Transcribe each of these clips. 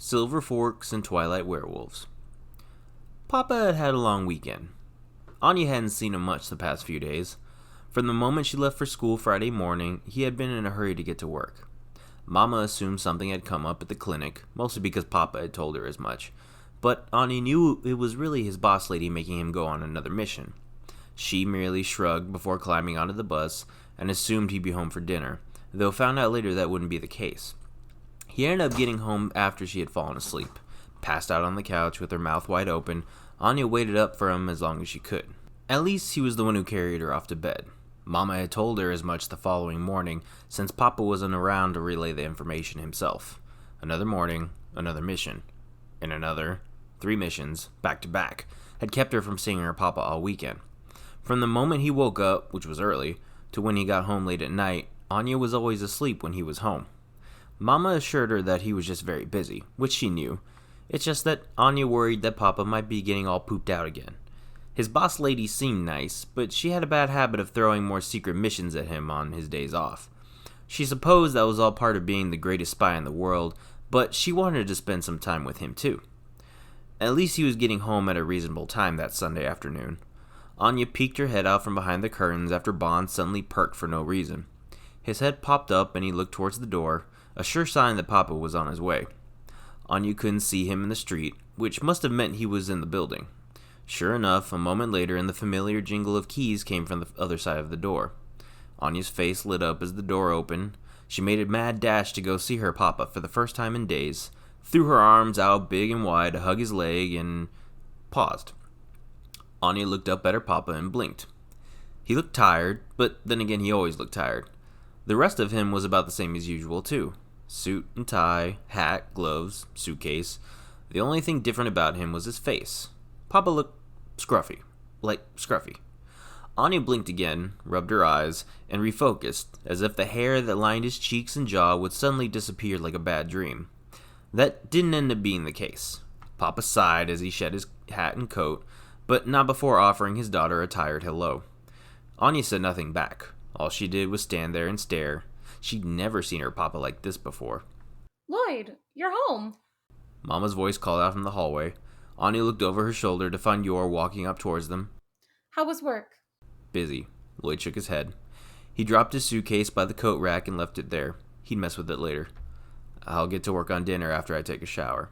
Silver Forks and Twilight Werewolves. Papa had had a long weekend. Anya hadn't seen him much the past few days. From the moment she left for school Friday morning, he had been in a hurry to get to work. Mama assumed something had come up at the clinic, mostly because Papa had told her as much. But Anya knew it was really his boss lady making him go on another mission. She merely shrugged before climbing onto the bus and assumed he'd be home for dinner, though found out later that wouldn't be the case. He ended up getting home after she had fallen asleep. Passed out on the couch with her mouth wide open, Anya waited up for him as long as she could. At least he was the one who carried her off to bed. Mama had told her as much the following morning, since Papa wasn't around to relay the information himself. Another morning, another mission. And another, 3 missions, back to back, had kept her from seeing her Papa all weekend. From the moment he woke up, which was early, to when he got home late at night, Anya was always asleep when he was home. Mama assured her that he was just very busy, which she knew. It's just that Anya worried that Papa might be getting all pooped out again. His boss lady seemed nice, but she had a bad habit of throwing more secret missions at him on his days off. She supposed that was all part of being the greatest spy in the world, but she wanted to spend some time with him too. At least he was getting home at a reasonable time that Sunday afternoon. Anya peeked her head out from behind the curtains after Bond suddenly perked for no reason. His head popped up and he looked towards the door, a sure sign that Papa was on his way. Anya couldn't see him in the street, which must have meant he was in the building. Sure enough, a moment later, and the familiar jingle of keys came from the other side of the door. Anya's face lit up as the door opened. She made a mad dash to go see her Papa for the first time in days, threw her arms out big and wide to hug his leg, and paused. Anya looked up at her Papa and blinked. He looked tired, but then again he always looked tired. The rest of him was about the same as usual too. Suit and tie, hat, gloves, suitcase. The only thing different about him was his face. Papa looked scruffy. Like scruffy. Anya blinked again, rubbed her eyes, and refocused, as if the hair that lined his cheeks and jaw would suddenly disappear like a bad dream. That didn't end up being the case. Papa sighed as he shed his hat and coat, but not before offering his daughter a tired hello. Anya said nothing back. All she did was stand there and stare. She'd never seen her Papa like this before. Lloyd, you're home. Mama's voice called out from the hallway. Anya looked over her shoulder to find Yor walking up towards them. How was work? Busy. Lloyd shook his head. He dropped his suitcase by the coat rack and left it there. He'd mess with it later. I'll get to work on dinner after I take a shower.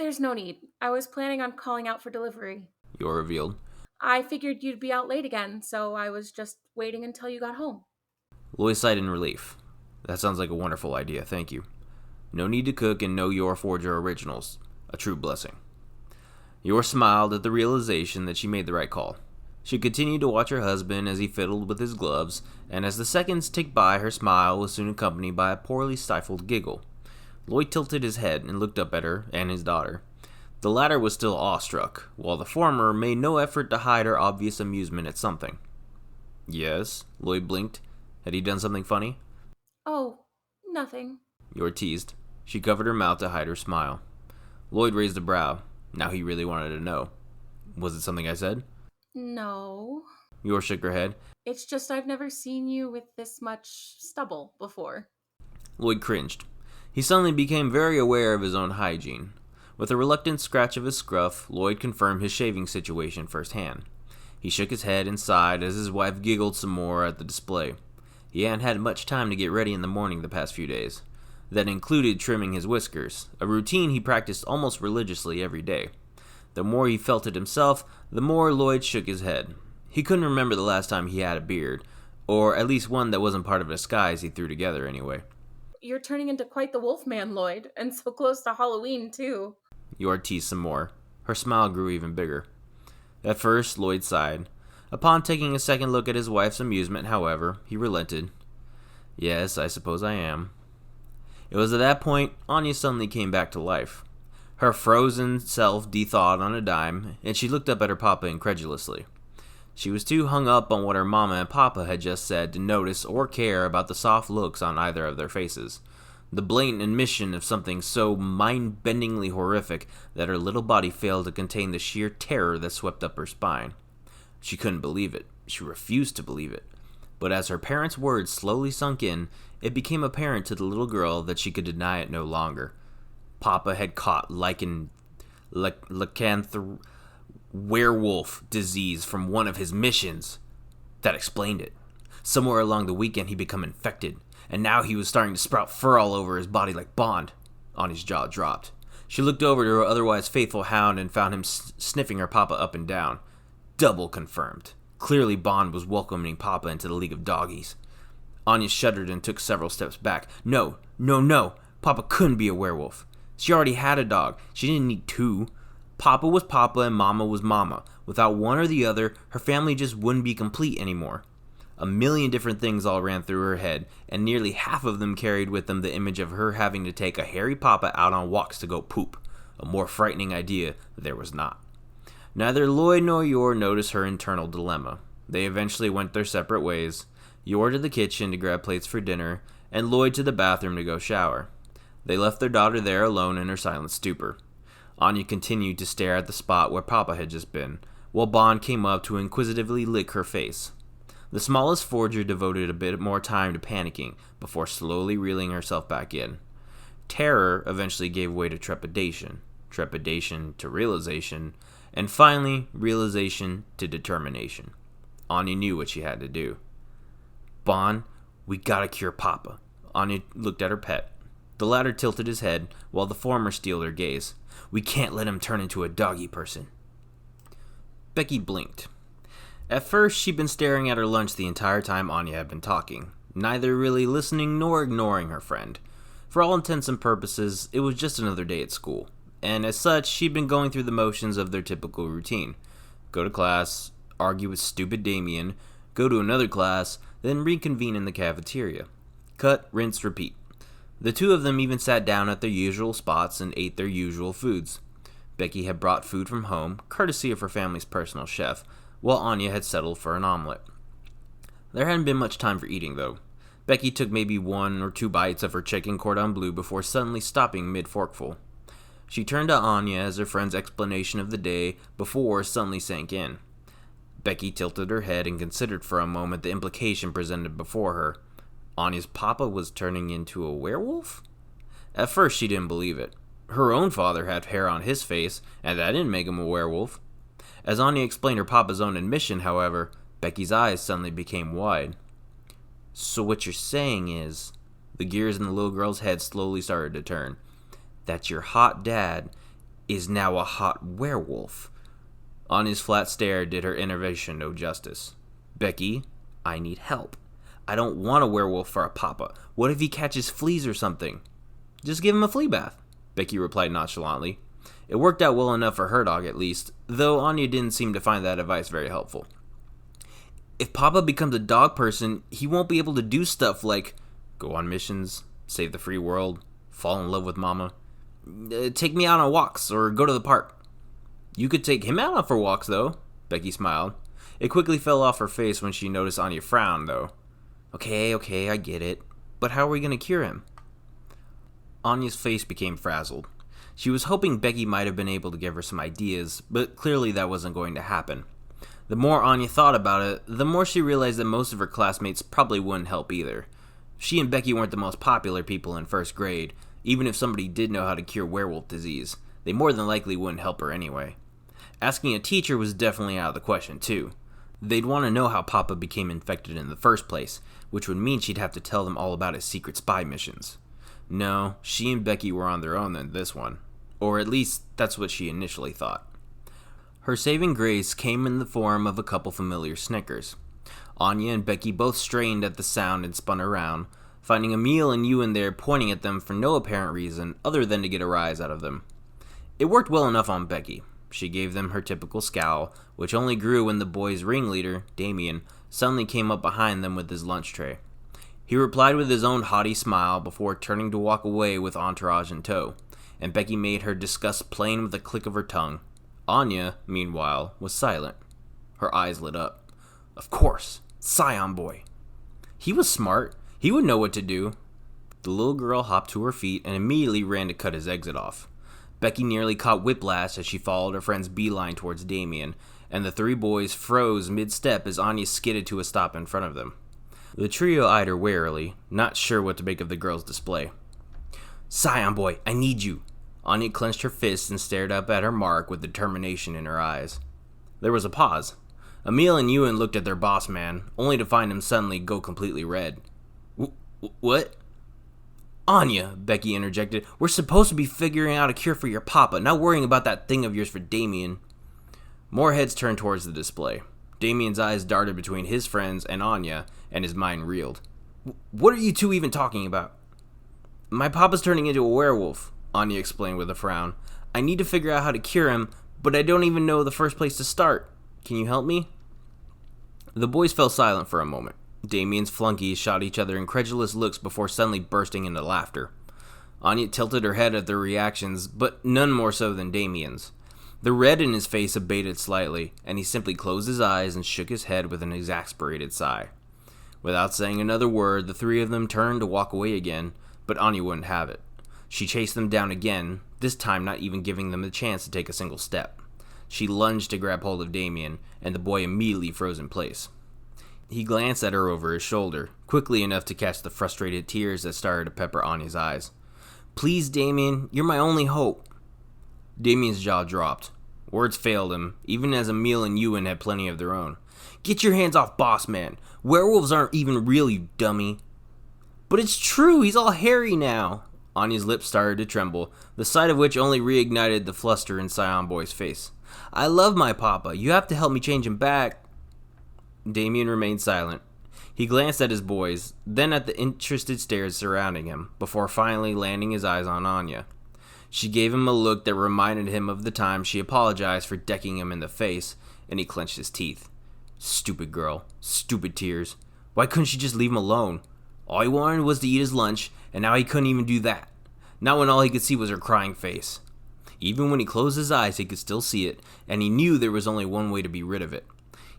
There's no need. I was planning on calling out for delivery. Yor revealed. I figured you'd be out late again, so I was just waiting until you got home. Lloyd sighed in relief. That sounds like a wonderful idea, thank you. No need to cook and no Yor Forger originals. A true blessing. Yor smiled at the realization that she made the right call. She continued to watch her husband as he fiddled with his gloves, and as the seconds ticked by, her smile was soon accompanied by a poorly stifled giggle. Lloyd tilted his head and looked up at her and his daughter. The latter was still awestruck, while the former made no effort to hide her obvious amusement at something. Yes, Lloyd blinked. Had he done something funny? Oh, nothing. Yor teased. She covered her mouth to hide her smile. Lloyd raised a brow. Now he really wanted to know. Was it something I said? No. Yor shook her head. It's just I've never seen you with this much stubble before. Lloyd cringed. He suddenly became very aware of his own hygiene. With a reluctant scratch of his scruff, Lloyd confirmed his shaving situation firsthand. He shook his head and sighed as his wife giggled some more at the display. He hadn't had much time to get ready in the morning the past few days. That included trimming his whiskers, a routine he practiced almost religiously every day. The more he felt it himself, the more Lloyd shook his head. He couldn't remember the last time he had a beard, or at least one that wasn't part of a disguise he threw together anyway. You're turning into quite the wolfman, Lloyd, and so close to Halloween, too. Yor teased some more. Her smile grew even bigger. At first, Lloyd sighed. Upon taking a second look at his wife's amusement, however, he relented. Yes, I suppose I am. It was at that point Anya suddenly came back to life. Her frozen self de-thawed on a dime, and she looked up at her Papa incredulously. She was too hung up on what her Mama and Papa had just said to notice or care about the soft looks on either of their faces. The blatant admission of something so mind-bendingly horrific that her little body failed to contain the sheer terror that swept up her spine. She couldn't believe it. She refused to believe it. But as her parents' words slowly sunk in, it became apparent to the little girl that she could deny it no longer. Papa had caught lycanthrope werewolf disease from one of his missions. That explained it. Somewhere along the weekend he'd become infected, and now he was starting to sprout fur all over his body like Bond. Anya's jaw dropped. She looked over to her otherwise faithful hound and found him sniffing her Papa up and down. Double confirmed. Clearly Bond was welcoming Papa into the League of Doggies. Anya shuddered and took several steps back. No. Papa couldn't be a werewolf. She already had a dog. She didn't need two. Papa was Papa and Mama was Mama. Without one or the other, her family just wouldn't be complete anymore. A million different things all ran through her head, and nearly half of them carried with them the image of her having to take a hairy Papa out on walks to go poop. A more frightening idea there was not. Neither Lloyd nor Yor noticed her internal dilemma. They eventually went their separate ways, Yor to the kitchen to grab plates for dinner, and Lloyd to the bathroom to go shower. They left their daughter there alone in her silent stupor. Anya continued to stare at the spot where Papa had just been, while Bond came up to inquisitively lick her face. The smallest forger devoted a bit more time to panicking before slowly reeling herself back in. Terror eventually gave way to trepidation to realization, and finally realization to determination. Anya knew what she had to do. Bond, we gotta cure Papa. Anya looked at her pet. The latter tilted his head, while the former steeled her gaze. We can't let him turn into a doggy person. Becky blinked. At first, she'd been staring at her lunch the entire time Anya had been talking, neither really listening nor ignoring her friend. For all intents and purposes, it was just another day at school, and as such, she'd been going through the motions of their typical routine. Go to class, argue with stupid Damien, go to another class, then reconvene in the cafeteria. Cut, rinse, repeat. The two of them even sat down at their usual spots and ate their usual foods. Becky had brought food from home, courtesy of her family's personal chef, while Anya had settled for an omelet. There hadn't been much time for eating, though. Becky took maybe 1 or 2 bites of her chicken cordon bleu before suddenly stopping mid-forkful. She turned to Anya as her friend's explanation of the day before suddenly sank in. Becky tilted her head and considered for a moment the implication presented before her. Anya's Papa was turning into a werewolf? At first she didn't believe it. Her own father had hair on his face, and that didn't make him a werewolf. As Anya explained her Papa's own admission, however, Becky's eyes suddenly became wide. So what you're saying is, the gears in the little girl's head slowly started to turn, that your hot dad is now a hot werewolf. Anya's flat stare did her innervation no justice. Becky, I need help. I don't want a werewolf for a Papa. What if he catches fleas or something? Just give him a flea bath, Becky replied nonchalantly. It worked out well enough for her dog, at least, though Anya didn't seem to find that advice very helpful. If Papa becomes a dog person, he won't be able to do stuff like go on missions, save the free world, fall in love with Mama, take me out on walks, or go to the park. You could take him out for walks, though, Becky smiled. It quickly fell off her face when she noticed Anya frown, though. Okay, I get it. But how are we going to cure him? Anya's face became frazzled. She was hoping Becky might have been able to give her some ideas, but clearly that wasn't going to happen. The more Anya thought about it, the more she realized that most of her classmates probably wouldn't help either. She and Becky weren't the most popular people in first grade. Even if somebody did know how to cure werewolf disease, they more than likely wouldn't help her anyway. Asking a teacher was definitely out of the question, too. They'd want to know how Papa became infected in the first place, which would mean she'd have to tell them all about his secret spy missions. No, she and Becky were on their own in this one. Or at least, that's what she initially thought. Her saving grace came in the form of a couple familiar snickers. Anya and Becky both strained at the sound and spun around, finding Emil and Ewan there pointing at them for no apparent reason other than to get a rise out of them. It worked well enough on Becky. She gave them her typical scowl, which only grew when the boys' ringleader, Damien, suddenly came up behind them with his lunch tray. He replied with his own haughty smile before turning to walk away with entourage in tow, and Becky made her disgust plain with a click of her tongue. Anya, meanwhile, was silent. Her eyes lit up. Of course, Scion Boy. He was smart. He would know what to do. The little girl hopped to her feet and immediately ran to cut his exit off. Becky nearly caught whiplash as she followed her friend's beeline towards Damien, and the 3 boys froze mid-step as Anya skidded to a stop in front of them. The trio eyed her warily, not sure what to make of the girl's display. Scion Boy, I need you. Anya clenched her fists and stared up at her mark with determination in her eyes. There was a pause. Emil and Ewan looked at their boss man, only to find him suddenly go completely red. What? Anya, Becky interjected, we're supposed to be figuring out a cure for your papa, not worrying about that thing of yours for Damien. More heads turned towards the display. Damien's eyes darted between his friends and Anya, and his mind reeled. What are you two even talking about? My papa's turning into a werewolf, Anya explained with a frown. I need to figure out how to cure him, but I don't even know the first place to start. Can you help me? The boys fell silent for a moment. Damien's flunkies shot each other incredulous looks before suddenly bursting into laughter. Anya tilted her head at their reactions, but none more so than Damien's. The red in his face abated slightly, and he simply closed his eyes and shook his head with an exasperated sigh. Without saying another word, the three of them turned to walk away again, but Anya wouldn't have it. She chased them down again, this time not even giving them the chance to take a single step. She lunged to grab hold of Damien, and the boy immediately froze in place. He glanced at her over his shoulder, quickly enough to catch the frustrated tears that started to pepper Anya's eyes. Please, Damien, you're my only hope. Damien's jaw dropped. Words failed him, even as Emil and Ewan had plenty of their own. Get your hands off Boss Man. Werewolves aren't even real, you dummy. But it's true, he's all hairy now. Anya's lips started to tremble, the sight of which only reignited the fluster in Scion Boy's face. I love my papa. You have to help me change him back. Damien remained silent. He glanced at his boys, then at the interested stares surrounding him, before finally landing his eyes on Anya. She gave him a look that reminded him of the time she apologized for decking him in the face, and he clenched his teeth. Stupid girl. Stupid tears. Why couldn't she just leave him alone? All he wanted was to eat his lunch, and now he couldn't even do that. Not when all he could see was her crying face. Even when he closed his eyes, he could still see it, and he knew there was only one way to be rid of it.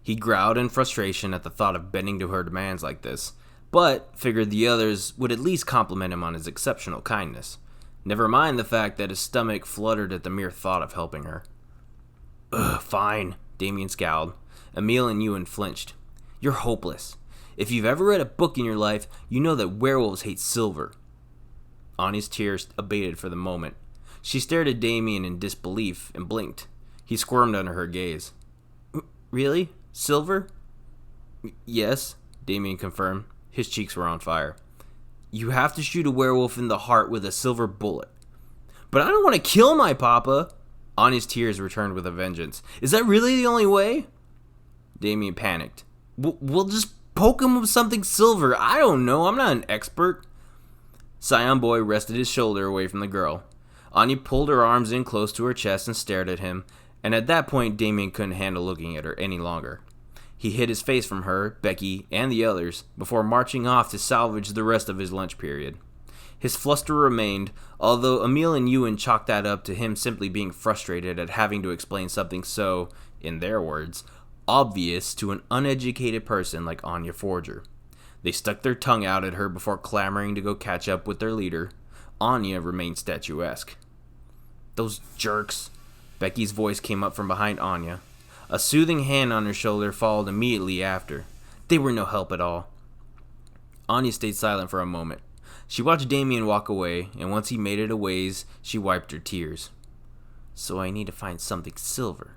He growled in frustration at the thought of bending to her demands like this, but figured the others would at least compliment him on his exceptional kindness. Never mind the fact that his stomach fluttered at the mere thought of helping her. Ugh, fine, Damien scowled. Emil and Ewan flinched. You're hopeless. If you've ever read a book in your life, you know that werewolves hate silver. Anya's tears abated for the moment. She stared at Damien in disbelief and blinked. He squirmed under her gaze. Really? Silver? Yes, Damien confirmed. His cheeks were on fire. You have to shoot a werewolf in the heart with a silver bullet. But I don't want to kill my papa. Anya's tears returned with a vengeance. Is that really the only way? Damien panicked. We'll just poke him with something silver. I don't know. I'm not an expert. Scion Boy rested his shoulder away from the girl. Anya pulled her arms in close to her chest and stared at him, and at that point Damien couldn't handle looking at her any longer. He hid his face from her, Becky, and the others before marching off to salvage the rest of his lunch period. His fluster remained, although Emil and Ewan chalked that up to him simply being frustrated at having to explain something so, in their words, obvious to an uneducated person like Anya Forger. They stuck their tongue out at her before clamoring to go catch up with their leader. Anya remained statuesque. Those jerks. Becky's voice came up from behind Anya. A soothing hand on her shoulder followed immediately after. They were no help at all. Anya stayed silent for a moment. She watched Damien walk away, and once he made it a ways, she wiped her tears. So I need to find something silver.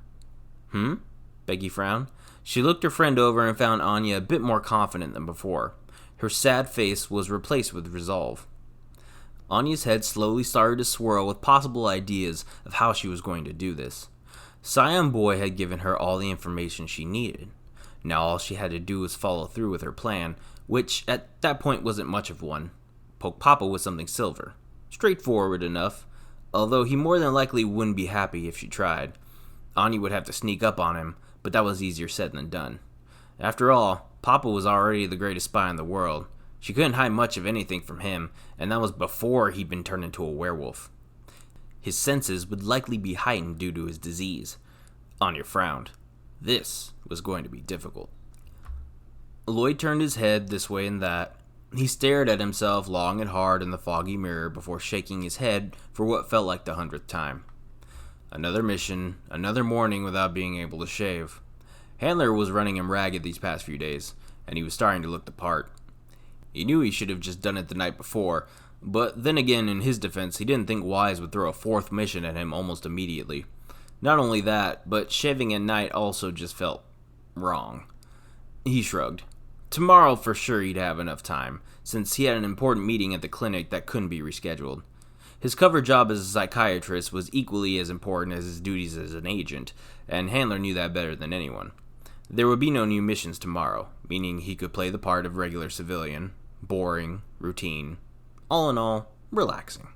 Becky frowned. She looked her friend over and found Anya a bit more confident than before. Her sad face was replaced with resolve. Anya's head slowly started to swirl with possible ideas of how she was going to do this. Scion Boy had given her all the information she needed. Now all she had to do was follow through with her plan, which at that point wasn't much of one. Poke Papa with something silver. Straightforward enough, although he more than likely wouldn't be happy if she tried. Anya would have to sneak up on him, but that was easier said than done. After all, Papa was already the greatest spy in the world. She couldn't hide much of anything from him, and that was before he'd been turned into a werewolf. His senses would likely be heightened due to his disease. Anya frowned. This was going to be difficult. Lloyd turned his head this way and that. He stared at himself long and hard in the foggy mirror before shaking his head for what felt like the 100th time. Another mission, another morning without being able to shave. Handler was running him ragged these past few days, and he was starting to look the part. He knew he should have just done it the night before, But then again, in his defense, he didn't think Wise would throw a fourth mission at him almost immediately. Not only that, but shaving at night also just felt wrong. He shrugged. Tomorrow for sure he'd have enough time, since he had an important meeting at the clinic that couldn't be rescheduled. His cover job as a psychiatrist was equally as important as his duties as an agent, and Handler knew that better than anyone. There would be no new missions tomorrow, meaning he could play the part of regular civilian, boring, routine, all in all, relaxing.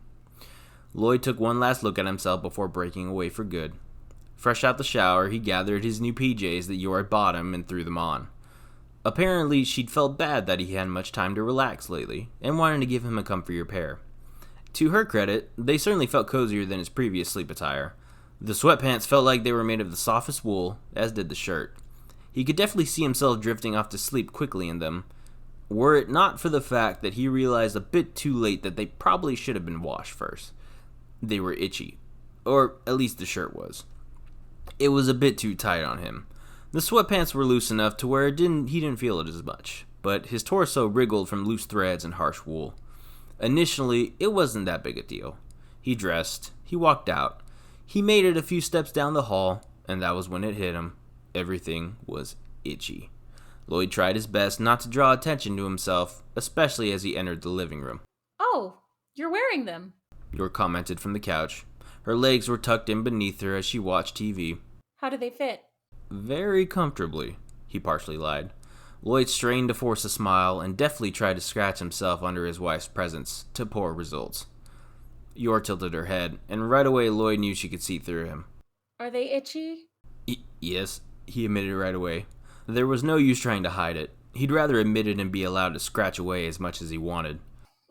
Lloyd took one last look at himself before breaking away for good. Fresh out the shower, he gathered his new PJs that Yor had bought him and threw them on. Apparently, she'd felt bad that he hadn't much time to relax lately, and wanted to give him a comfier pair. To her credit, they certainly felt cozier than his previous sleep attire. The sweatpants felt like they were made of the softest wool, as did the shirt. He could definitely see himself drifting off to sleep quickly in them, were it not for the fact that he realized a bit too late that they probably should have been washed first. They were itchy, or at least the shirt was. It was a bit too tight on him. The sweatpants were loose enough to where he didn't feel it as much, but his torso wriggled from loose threads and harsh wool. Initially, it wasn't that big a deal. He dressed, he walked out, he made it a few steps down the hall, and that was when it hit him. Everything was itchy. Lloyd tried his best not to draw attention to himself, especially as he entered the living room. "Oh, you're wearing them," Yor commented from the couch. Her legs were tucked in beneath her as she watched TV. "How do they fit?" Very comfortably, he partially lied. Lloyd strained to force a smile and deftly tried to scratch himself under his wife's presence, to poor results. Yor tilted her head, and right away Lloyd knew she could see through him. "Are they itchy?" Yes, he admitted right away. There was no use trying to hide it. He'd rather admit it and be allowed to scratch away as much as he wanted.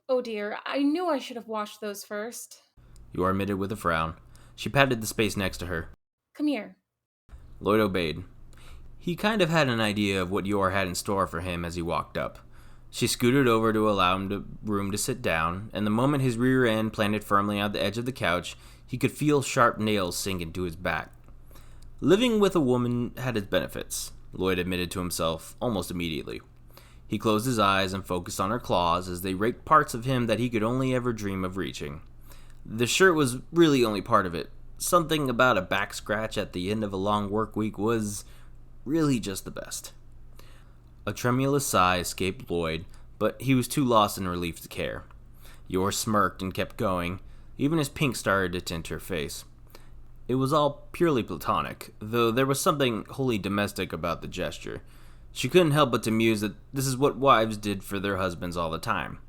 "Oh dear, I knew I should have washed those first." Yor admitted with a frown. She patted the space next to her. "Come here." Lloyd obeyed. He kind of had an idea of what Yor had in store for him as he walked up. She scooted over to allow him room to sit down, and the moment his rear end planted firmly on the edge of the couch, he could feel sharp nails sink into his back. Living with a woman had its benefits, Lloyd admitted to himself almost immediately. He closed his eyes and focused on her claws as they raked parts of him that he could only ever dream of reaching. The shirt was really only part of it. Something about a back scratch at the end of a long work week was really just the best. A tremulous sigh escaped Lloyd, but he was too lost in relief to care. Yor smirked and kept going, even as pink started to tint her face. It was all purely platonic, though there was something wholly domestic about the gesture. She couldn't help but to muse that this is what wives did for their husbands all the time.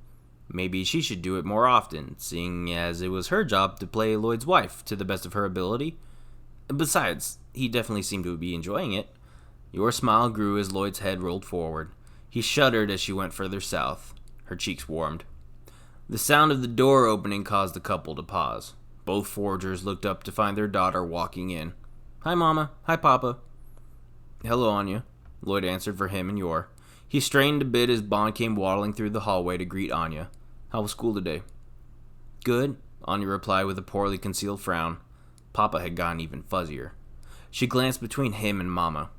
Maybe she should do it more often, seeing as it was her job to play Lloyd's wife to the best of her ability. Besides, he definitely seemed to be enjoying it. Your smile grew as Lloyd's head rolled forward. He shuddered as she went further south. Her cheeks warmed. The sound of the door opening caused the couple to pause. Both foragers looked up to find their daughter walking in. "Hi, Mama. Hi, Papa." "Hello, Anya," Lloyd answered for him and Yor. He strained a bit as Bond came waddling through the hallway to greet Anya. "How was school today?" "Good," Anya replied with a poorly concealed frown. Papa had gotten even fuzzier. She glanced between him and Mama.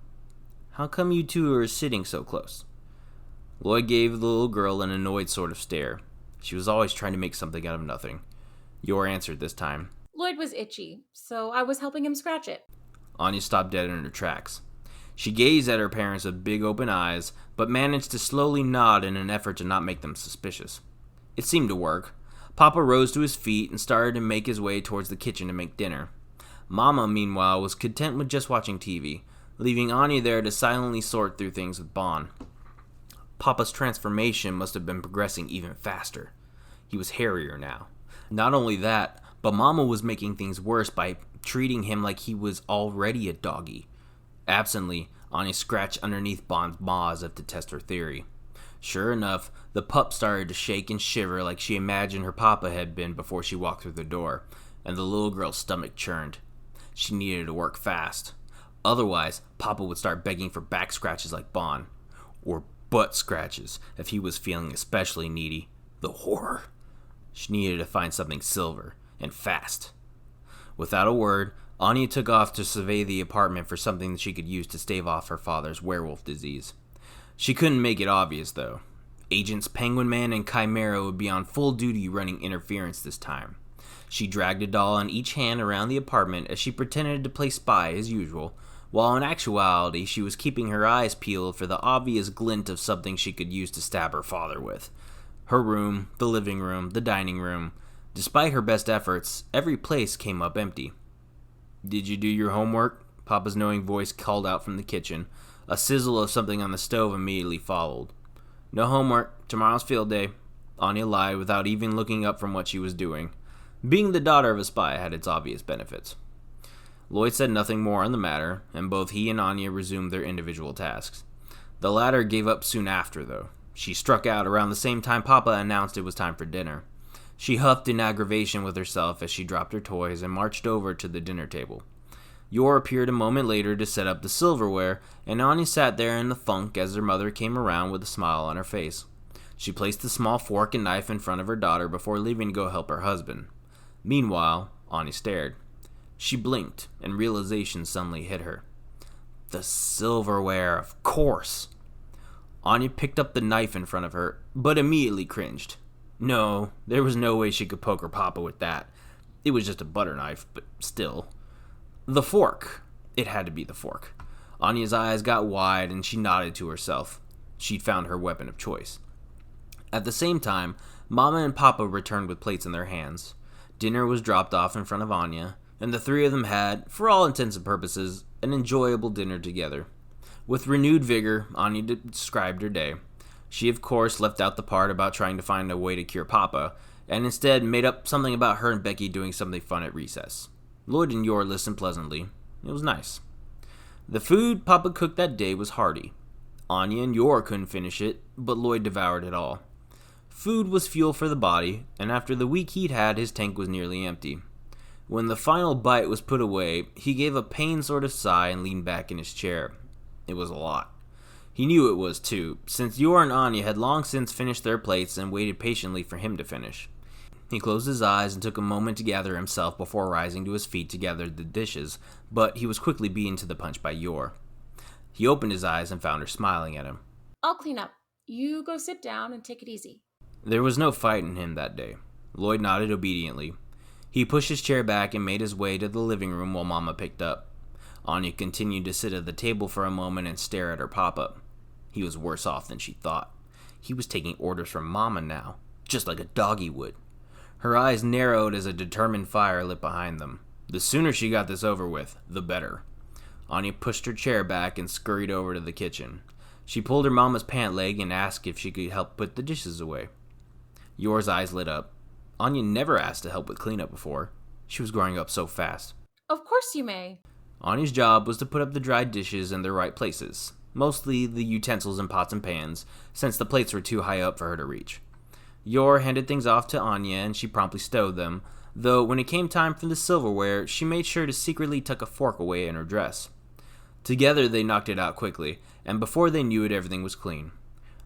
"How come you two are sitting so close?" Lloyd gave the little girl an annoyed sort of stare. She was always trying to make something out of nothing. Yor answered this time. "Lloyd was itchy, so I was helping him scratch it." Anya stopped dead in her tracks. She gazed at her parents with big open eyes, but managed to slowly nod in an effort to not make them suspicious. It seemed to work. Papa rose to his feet and started to make his way towards the kitchen to make dinner. Mama, meanwhile, was content with just watching TV, leaving Anya there to silently sort through things with Bon. Papa's transformation must have been progressing even faster. He was hairier now. Not only that, but Mama was making things worse by treating him like he was already a doggy. Absently, Anya scratched underneath Bon's maw as if to test her theory. Sure enough, the pup started to shake and shiver like she imagined her papa had been before she walked through the door, and the little girl's stomach churned. She needed to work fast. Otherwise, Papa would start begging for back scratches like Bon. Or butt scratches, if he was feeling especially needy. The horror. She needed to find something silver, and fast. Without a word, Anya took off to survey the apartment for something that she could use to stave off her father's werewolf disease. She couldn't make it obvious, though. Agents Penguin Man and Chimera would be on full duty running interference this time. She dragged a doll in each hand around the apartment as she pretended to play spy as usual, while in actuality she was keeping her eyes peeled for the obvious glint of something she could use to stab her father with. Her room, the living room, the dining room. Despite her best efforts, every place came up empty. "Did you do your homework?" Papa's knowing voice called out from the kitchen. A sizzle of something on the stove immediately followed. "No homework. Tomorrow's field day," Anya lied without even looking up from what she was doing. Being the daughter of a spy had its obvious benefits. Lloyd said nothing more on the matter, and both he and Anya resumed their individual tasks. The latter gave up soon after, though. She struck out around the same time Papa announced it was time for dinner. She huffed in aggravation with herself as she dropped her toys and marched over to the dinner table. Yor appeared a moment later to set up the silverware, and Anya sat there in the funk as her mother came around with a smile on her face. She placed the small fork and knife in front of her daughter before leaving to go help her husband. Meanwhile, Anya stared. She blinked, and realization suddenly hit her. The silverware, of course! Anya picked up the knife in front of her, but immediately cringed. No, there was no way she could poke her papa with that. It was just a butter knife, but still. The fork. It had to be the fork. Anya's eyes got wide, and she nodded to herself. She'd found her weapon of choice. At the same time, Mama and Papa returned with plates in their hands. Dinner was dropped off in front of Anya, and the three of them had, for all intents and purposes, an enjoyable dinner together. With renewed vigor, Anya described her day. She, of course, left out the part about trying to find a way to cure Papa, and instead made up something about her and Becky doing something fun at recess. Lloyd and Yor listened pleasantly. It was nice. The food Papa cooked that day was hearty. Anya and Yor couldn't finish it, but Lloyd devoured it all. Food was fuel for the body, and after the week he'd had, his tank was nearly empty. When the final bite was put away, he gave a pained sort of sigh and leaned back in his chair. It was a lot. He knew it was, too, since Yor and Anya had long since finished their plates and waited patiently for him to finish. He closed his eyes and took a moment to gather himself before rising to his feet to gather the dishes, but he was quickly beaten to the punch by Yor. He opened his eyes and found her smiling at him. "I'll clean up. You go sit down and take it easy." There was no fight in him that day. Lloyd nodded obediently. He pushed his chair back and made his way to the living room while Mama picked up. Anya continued to sit at the table for a moment and stare at her papa. He was worse off than she thought. He was taking orders from Mama now, just like a doggy would. Her eyes narrowed as a determined fire lit behind them. The sooner she got this over with, the better. Anya pushed her chair back and scurried over to the kitchen. She pulled her mama's pant leg and asked if she could help put the dishes away. Yor's eyes lit up. Anya never asked to help with cleanup before. She was growing up so fast. "Of course you may." Anya's job was to put up the dried dishes in their right places, mostly the utensils and pots and pans, since the plates were too high up for her to reach. Yor handed things off to Anya and she promptly stowed them, though when it came time for the silverware, she made sure to secretly tuck a fork away in her dress. Together they knocked it out quickly, and before they knew it, everything was clean.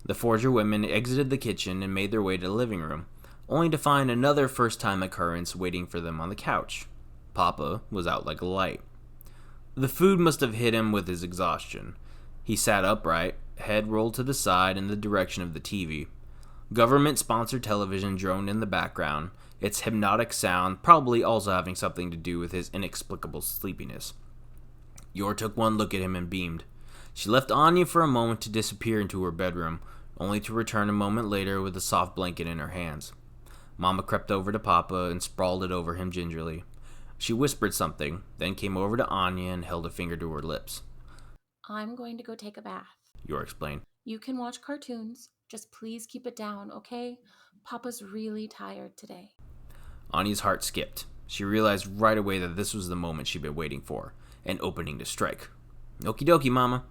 The Forger women exited the kitchen and made their way to the living room, only to find another first-time occurrence waiting for them on the couch. Papa was out like a light. The food must have hit him with his exhaustion. He sat upright, head rolled to the side in the direction of the TV. Government-sponsored television droned in the background, its hypnotic sound probably also having something to do with his inexplicable sleepiness. Yor took one look at him and beamed. She left Anya for a moment to disappear into her bedroom, only to return a moment later with a soft blanket in her hands. Mama crept over to Papa and sprawled it over him gingerly. She whispered something, then came over to Anya and held a finger to her lips. "I'm going to go take a bath," Yor explained. "You can watch cartoons. Just please keep it down, okay? Papa's really tired today." Anya's heart skipped. She realized right away that this was the moment she'd been waiting for, an opening to strike. "Okie dokie, Mama."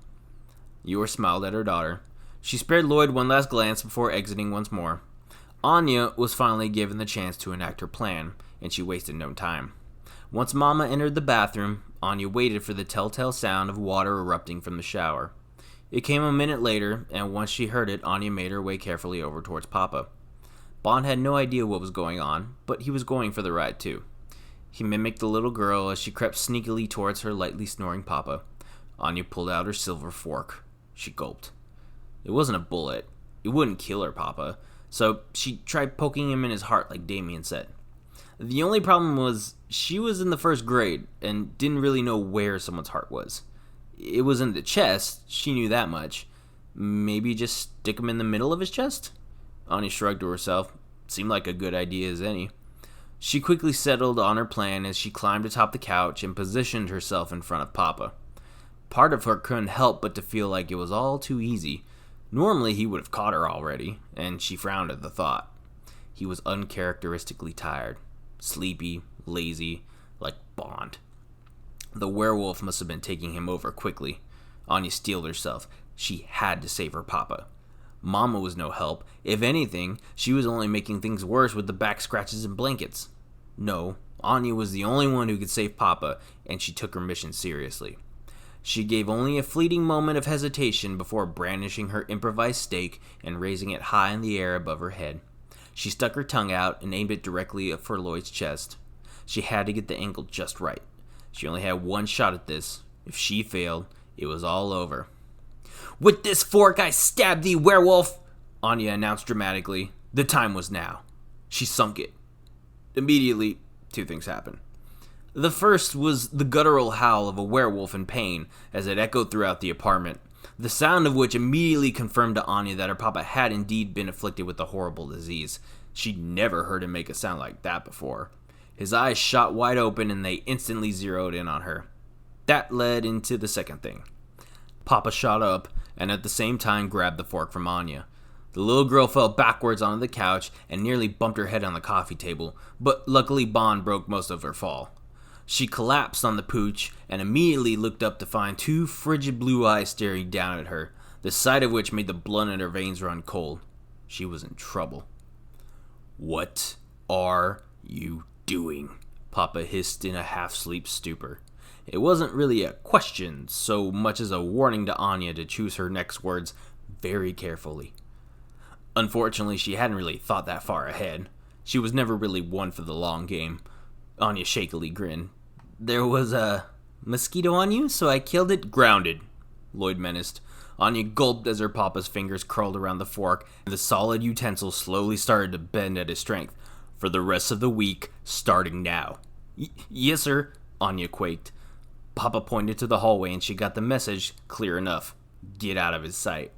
Yor smiled at her daughter. She spared Lloyd one last glance before exiting once more. Anya was finally given the chance to enact her plan, and she wasted no time. Once Mama entered the bathroom, Anya waited for the telltale sound of water erupting from the shower. It came a minute later, and once she heard it, Anya made her way carefully over towards Papa. Bond had no idea what was going on, but he was going for the ride too. He mimicked the little girl as she crept sneakily towards her lightly snoring Papa. Anya pulled out her silver fork. She gulped. It wasn't a bullet. it wouldn't kill her papa, so she tried poking him in his heart like Damien said. The only problem was she was in the first grade and didn't really know where someone's heart was. It was in the chest, she knew that much. Maybe just stick him in the middle of his chest? Anya shrugged to herself. Seemed like a good idea as any. She quickly settled on her plan as she climbed atop the couch and positioned herself in front of Papa. Part of her couldn't help but to feel like it was all too easy. Normally he would have caught her already, and she frowned at the thought. He was uncharacteristically tired, sleepy, lazy, like Bond. The werewolf must have been taking him over quickly. Anya steeled herself. She had to save her Papa. Mama was no help. If anything, she was only making things worse with the back scratches and blankets. No, Anya was the only one who could save Papa, and she took her mission seriously. She gave only a fleeting moment of hesitation before brandishing her improvised stake and raising it high in the air above her head. She stuck her tongue out and aimed it directly for Lloyd's chest. She had to get the angle just right. She only had one shot at this. If she failed, it was all over. "With this fork I stab thee, werewolf!" Anya announced dramatically. The time was now. She sunk it. Immediately, two things happened. The first was the guttural howl of a werewolf in pain as it echoed throughout the apartment, the sound of which immediately confirmed to Anya that her papa had indeed been afflicted with a horrible disease. She'd never heard him make a sound like that before. His eyes shot wide open and they instantly zeroed in on her. That led into the second thing. Papa shot up and at the same time grabbed the fork from Anya. The little girl fell backwards onto the couch and nearly bumped her head on the coffee table, but luckily Bond broke most of her fall. She collapsed on the pooch and immediately looked up to find two frigid blue eyes staring down at her, the sight of which made the blood in her veins run cold. She was in trouble. "What are you doing?" Papa hissed in a half-sleep stupor. It wasn't really a question so much as a warning to Anya to choose her next words very carefully. Unfortunately, she hadn't really thought that far ahead. She was never really one for the long game. Anya shakily grinned. "There was a mosquito on you, so I killed it." "Grounded," Lloyd menaced. Anya gulped as her papa's fingers curled around the fork, and the solid utensil slowly started to bend at his strength. "For the rest of the week, starting now." Yes, sir," Anya quaked. Papa pointed to the hallway and she got the message clear enough. Get out of his sight.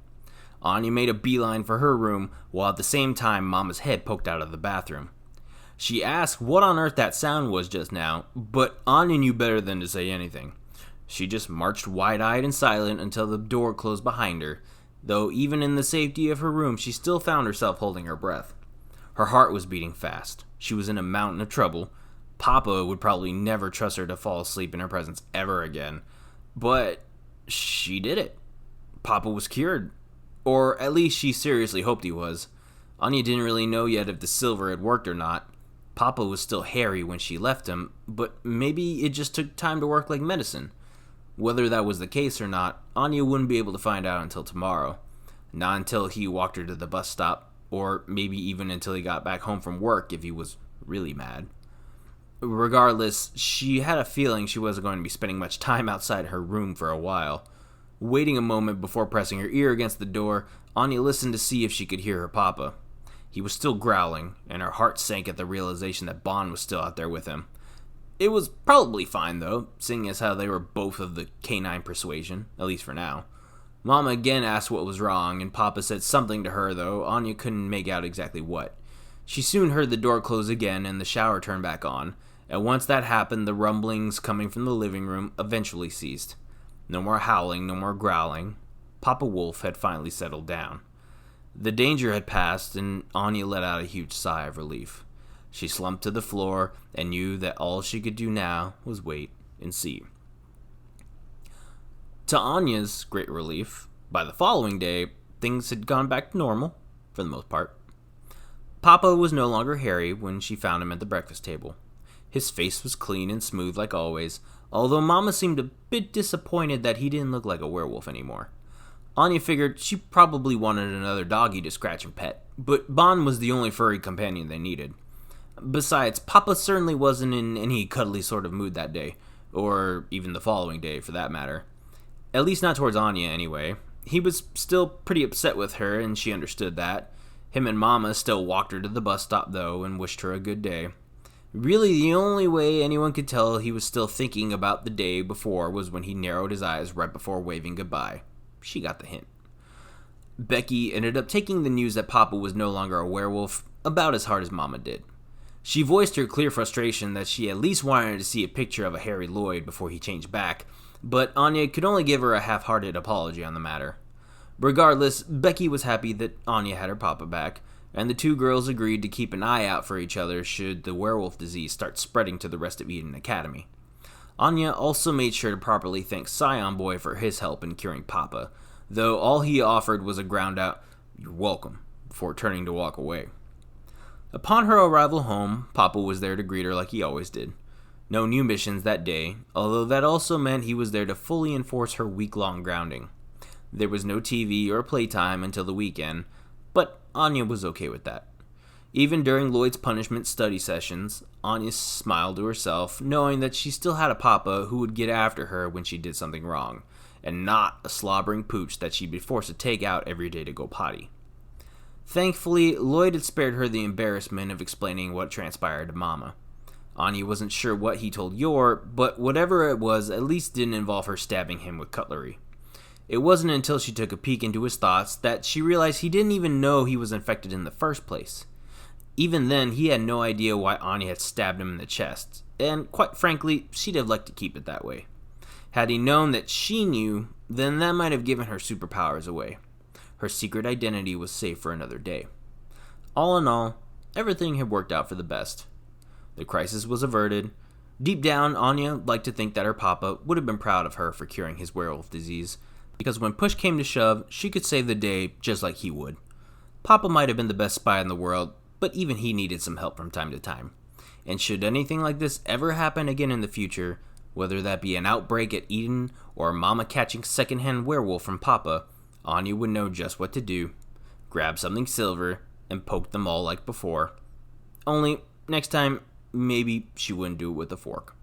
Anya made a beeline for her room, while at the same time Mama's head poked out of the bathroom. She asked what on earth that sound was just now, but Anya knew better than to say anything. She just marched wide-eyed and silent until the door closed behind her, though even in the safety of her room she still found herself holding her breath. Her heart was beating fast. She was in a mountain of trouble. Papa would probably never trust her to fall asleep in her presence ever again. But she did it. Papa was cured. Or at least she seriously hoped he was. Anya didn't really know yet if the silver had worked or not. Papa was still hairy when she left him, but maybe it just took time to work like medicine. Whether that was the case or not, Anya wouldn't be able to find out until tomorrow. Not until he walked her to the bus stop, or maybe even until he got back home from work if he was really mad. Regardless, she had a feeling she wasn't going to be spending much time outside her room for a while. Waiting a moment before pressing her ear against the door, Anya listened to see if she could hear her papa. He was still growling, and her heart sank at the realization that Bond was still out there with him. It was probably fine, though, seeing as how they were both of the canine persuasion, at least for now. Mama again asked what was wrong, and Papa said something to her, though Anya couldn't make out exactly what. She soon heard the door close again and the shower turn back on, and once that happened, the rumblings coming from the living room eventually ceased. No more howling, no more growling. Papa Wolf had finally settled down. The danger had passed, and Anya let out a huge sigh of relief. She slumped to the floor and knew that all she could do now was wait and see. To Anya's great relief, by the following day, things had gone back to normal, for the most part. Papa was no longer hairy when she found him at the breakfast table. His face was clean and smooth like always, although Mama seemed a bit disappointed that he didn't look like a werewolf anymore. Anya figured she probably wanted another doggy to scratch and pet, but Bond was the only furry companion they needed. Besides, Papa certainly wasn't in any cuddly sort of mood that day, or even the following day for that matter. At least not towards Anya anyway. He was still pretty upset with her, and she understood that. Him and Mama still walked her to the bus stop, though, and wished her a good day. Really, the only way anyone could tell he was still thinking about the day before was when he narrowed his eyes right before waving goodbye. She got the hint. Becky ended up taking the news that Papa was no longer a werewolf about as hard as Mama did. She voiced her clear frustration that she at least wanted to see a picture of a Harry Lloyd before he changed back, but Anya could only give her a half-hearted apology on the matter. Regardless, Becky was happy that Anya had her Papa back, and the two girls agreed to keep an eye out for each other should the werewolf disease start spreading to the rest of Eden Academy. Anya also made sure to properly thank Scion Boy for his help in curing Papa, though all he offered was a ground-out, "You're welcome," before turning to walk away. Upon her arrival home, Papa was there to greet her like he always did. No new missions that day, although that also meant he was there to fully enforce her week-long grounding. There was no TV or playtime until the weekend, but Anya was okay with that. Even during Lloyd's punishment study sessions, Anya smiled to herself, knowing that she still had a Papa who would get after her when she did something wrong, and not a slobbering pooch that she'd be forced to take out every day to go potty. Thankfully, Lloyd had spared her the embarrassment of explaining what transpired to Mama. Anya wasn't sure what he told Yor, but whatever it was at least didn't involve her stabbing him with cutlery. It wasn't until she took a peek into his thoughts that she realized he didn't even know he was infected in the first place. Even then, he had no idea why Anya had stabbed him in the chest, and quite frankly, she'd have liked to keep it that way. Had he known that she knew, then that might have given her superpowers away. Her secret identity was safe for another day. All in all, everything had worked out for the best. The crisis was averted. Deep down, Anya liked to think that her Papa would have been proud of her for curing his werewolf disease, because when push came to shove, she could save the day just like he would. Papa might have been the best spy in the world, but even he needed some help from time to time. And should anything like this ever happen again in the future, whether that be an outbreak at Eden or Mama catching secondhand werewolf from Papa, Anya would know just what to do. Grab something silver and poke them all like before. Only, next time, maybe she wouldn't do it with a fork.